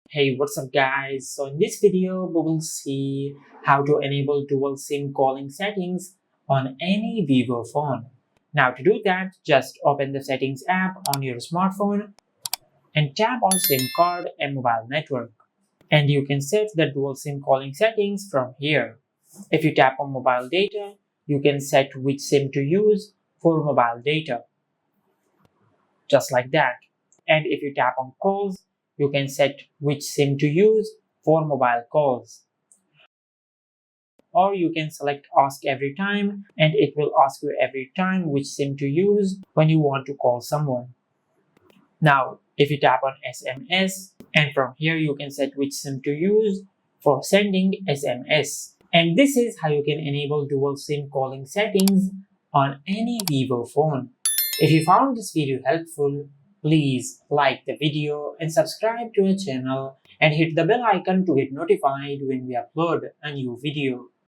Hey, what's up guys? So in this video, we will see how to enable dual SIM calling settings on any Vivo phone. Now to do that, just open the settings app on your smartphone and tap on SIM card and mobile network. And you can set the dual SIM calling settings from here. If you tap on mobile data, you can set which SIM to use for mobile data, just like that. And if you tap on calls, you can set which SIM to use for mobile calls. Or you can select ask every time and it will ask you every time which SIM to use when you want to call someone. Now, if you tap on SMS, and from here you can set which SIM to use for sending SMS. And this is how you can enable dual SIM calling settings on any Vivo phone. If you found this video helpful, please like the video and subscribe to our channel and hit the bell icon to get notified when we upload a new video.